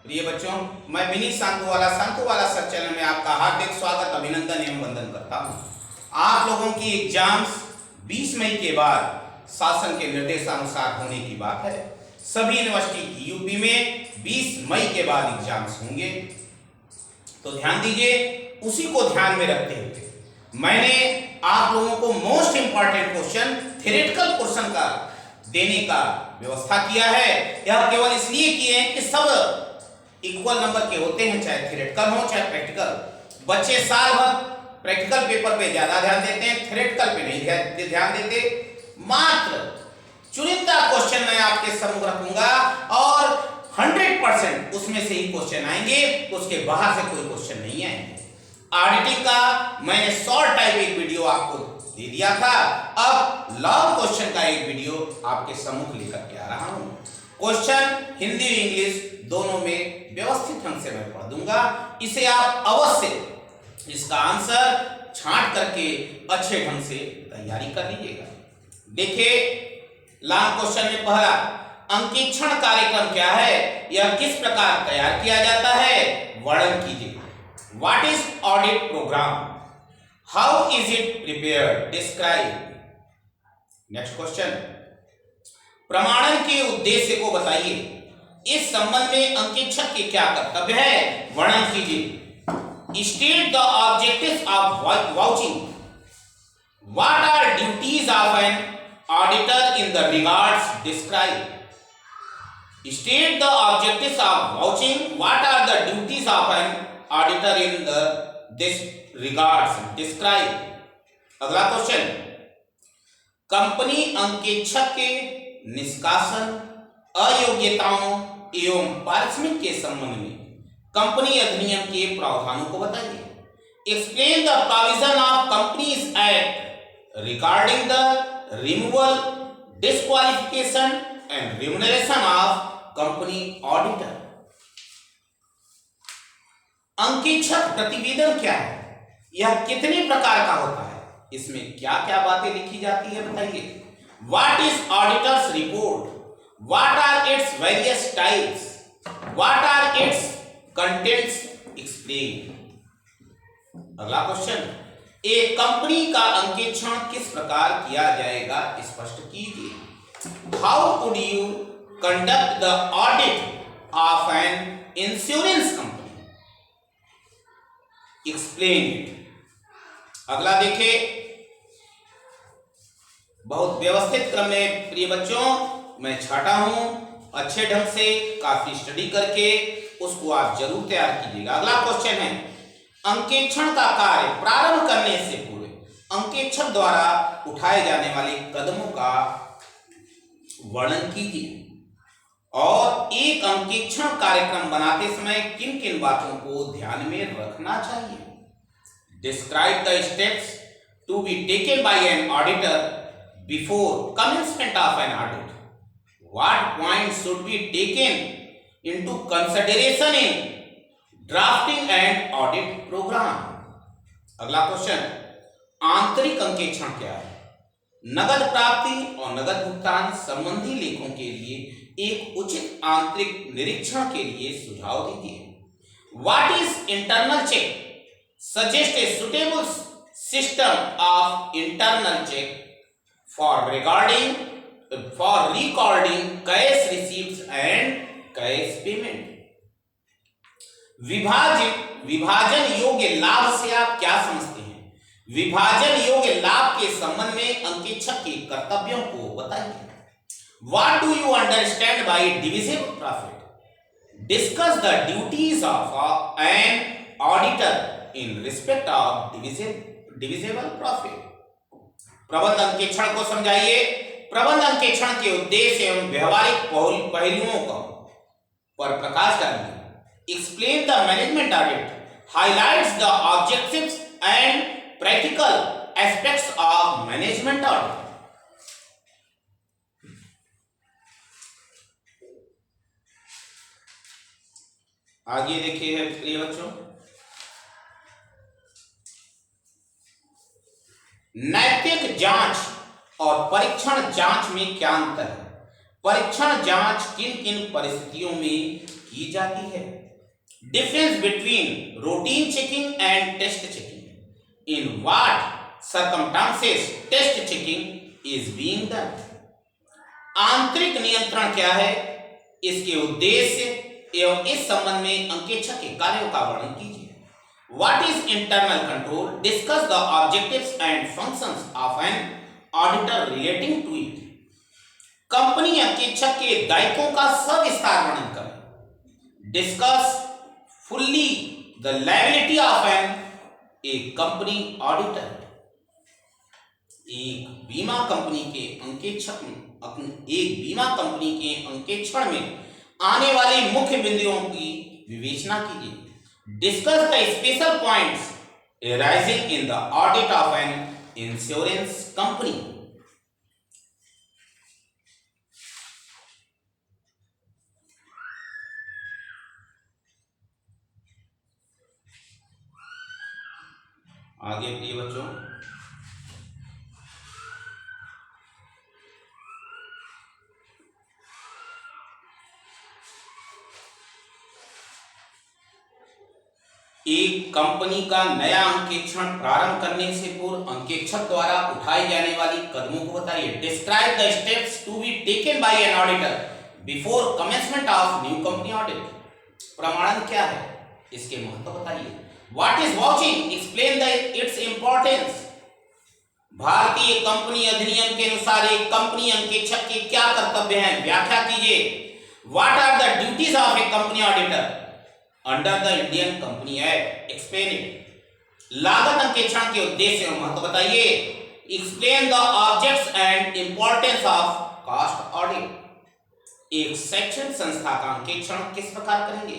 प्रिय बच्चों, मैं मिनी शांतु वाला सर चैनल में आपका हार्दिक स्वागत, अभिनंदन एवं वंदन करता हूं। आप लोगों की एग्जाम्स 20 मई के बाद शासन के निर्देशानुसार होने की बात है। सभी यूनिवर्सिटी की यूपी में 20 मई के बाद एग्जाम्स होंगे, तो ध्यान दीजिए। उसी को ध्यान में रखते हुए मैंने आप लोगों को most important question, theoretical question का देने का व्यवस्था किया है। यह केवल इसलिए किए हैं कि सब इक्वल नंबर के होते हैं, चाहे थ्योरेटिकल हो चाहे प्रैक्टिकल। बच्चे साल भर प्रैक्टिकल पेपर पे ज्यादा ध्यान देते हैं, थ्योरेटिकल पे नहीं ध्यान देते। मात्र चुनिंदा क्वेश्चन मैं आपके सम्मुख रखूंगा और 100% उसमें से ही क्वेश्चन आएंगे, उसके बाहर से कोई क्वेश्चन नहीं आएंगे। ऑडिटिंग का मैंने शॉर्ट टाइप एक वीडियो आपको दे दिया था, अब लॉन्ग क्वेश्चन का एक वीडियो आपके सम्मुख लेकर के आ रहा हूं। क्वेश्चन हिंदी इंग्लिश दोनों में व्यवस्थित ढंग से मैं पढ़ दूंगा। इसे आप अवश्य इसका आंसर छांट करके अच्छे ढंग से तैयारी कर लीजिएगा। देखिए, लॉन्ग क्वेश्चन में पहला, अंकेक्षण कार्यक्रम क्या है, यह किस प्रकार तैयार किया जाता है, वर्णन कीजिए। What is audit program, how is it prepared, describe. Next question, प्रमाणन के उद्देश्य को बताइए। इस संबंध में अंकेक्षक के क्या कर्तव्य है, वर्णन कीजिए। State the objectives of vouching. What are duties of an auditor in the regards, describe. State the objectives of vouching. What are the duties of an auditor in the this regards, describe. अगला क्वेश्चन, company अंकेक्षक के निष्कासन, अयोग्यताओं एवं पारिश्रमिक के संबंध में कंपनी अधिनियम के प्रावधानों को बताइए। Explain the provision of Companies Act regarding the removal, disqualification and remuneration of company auditor. अंकेक्षक प्रतिवेदन क्या है, यह कितने प्रकार का होता है, इसमें क्या क्या बातें लिखी जाती है, बताइए। What is auditor's report, what are its various types, what are its contents, explain. अगला क्वेश्चन, एक कंपनी का अंकेक्षण किस प्रकार किया जाएगा, स्पष्ट कीजिए। How would you conduct the audit of an insurance company, explain it. अगला देखिए, बहुत व्यवस्थित क्रम में प्रिय बच्चों मैं छाटा हूं, अच्छे ढंग से काफी स्टडी करके उसको आप जरूर तैयार कीजिएगा। अगला क्वेश्चन है, अंकेक्षण का कार्य प्रारंभ करने से पूर्व अंकेक्षक द्वारा उठाए जाने वाले कदमों का वर्णन कीजिए और एक अंकेक्षण कार्यक्रम बनाते समय किन किन बातों को ध्यान में रखना चाहिए। Describe the steps to be taken by an auditor before commencement of an audit. What points should be taken into consideration in drafting an audit program? अगला क्वेश्चन, आंतरिक अंकेक्षण क्या है, नगद प्राप्ति और नगद भुगतान संबंधी लेखों के लिए एक उचित आंतरिक निरीक्षण के लिए सुझाव दीजिए। What is internal check? Suggest a suitable system of internal check for recording cash receipts and cash payment. विभाजन योग्य लाभ से आप क्या समझते हैं, विभाजन योग्य लाभ के संबंध में अंकेक्षक के कर्तव्यों को बताइए। What do you understand by divisible profit? Discuss the duties of an auditor in respect of divisible profit. प्रबंध अंकेक्षण को समझाइए। प्रबंध अंकेक्षण के उद्देश्य एवं व्यवहारिक पहलुओं पर प्रकाश डालिए। Explain the management audit, highlights the objectives and practical aspects of management audit. आगे देखिए प्रिय बच्चों, नैतिक जांच और परीक्षण जांच में क्या अंतर है, परीक्षण जांच किन किन परिस्थितियों में की जाती है। Difference between routine checking and test checking, in what circumstances test checking is being done. आंतरिक नियंत्रण क्या है, इसके उद्देश्य एवं इस संबंध में अंकेक्षक के कार्यों का वर्णन कीजिए। What is internal control? Discuss the objectives and functions of an auditor relating to it. Company अंकेक्षक के दायित्वों का सविस्तार वर्णन करें। Discuss fully the liability of a company auditor. एक बीमा कंपनी के अंकेक्षण में आने वाली मुख्य बिंदुओं की विवेचना कीजिए। Discuss the special points arising in the audit of an insurance company. आगे प्रिय बच्चों, एक कंपनी का नया अंकेक्षण प्रारंभ करने से पूर्व अंकेक्षक द्वारा उठाई जाने वाली कदमों को बताइए। Describe the steps to be taken by an auditor before commencement of new company audit. प्रमाणन क्या है, इसके महत्व बताइए। What is vouching, explain the its importance. भारतीय कंपनी अधिनियम के अनुसार एक कंपनी अंकेक्षक के क्या कर्तव्य हैं, व्याख्या कीजिए। What are the duties of a company auditor under the Indian company act, explain it. लागत अंकेक्षण के उद्देश्य और महत्व बताइए। Explain the objects and importance of cost audit. एक शैक्षणिक संस्था का अंकेक्षण किस प्रकार करेंगे।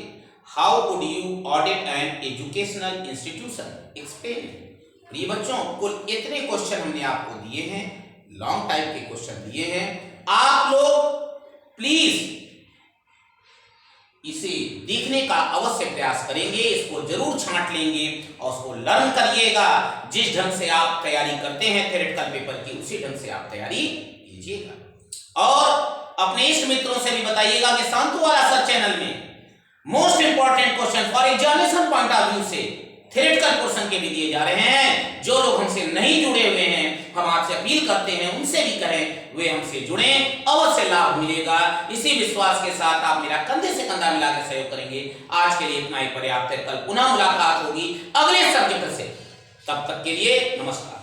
How would you audit an educational institution, explain it. प्रिय बच्चों, कुल इतने क्वेश्चन हमने आपको दिए हैं, लॉन्ग टाइप के क्वेश्चन दिए हैं। आप लोग प्लीज इसे देखने का अवश्य प्रयास करेंगे, इसको जरूर छांट लेंगे और उसको लर्न करिएगा। जिस ढंग से आप तैयारी करते हैं थ्योरेटिकल पेपर की, उसी ढंग से आप तैयारी कीजिएगा। और अपने इष्ट मित्रों से भी बताइएगा कि शांतु वाला सर चैनल में most important question for examination point of view से थ्योरेटिकल पोर्शन के भी दिए जा रहे हैं। जो लोग हमसे नहीं जुड़े हुए हैं, हम आपसे अपील करते हैं उनसे भी कहें वे हमसे जुड़े, अवश्य लाभ मिलेगा। इसी विश्वास के साथ आप मेरा कंधे से कंधा मिलाकर सहयोग करेंगे। आज के लिए इतना ही पर्याप्त है, कल पुनः मुलाकात होगी अगले सब्जेक्ट से। तब तक के लिए नमस्कार।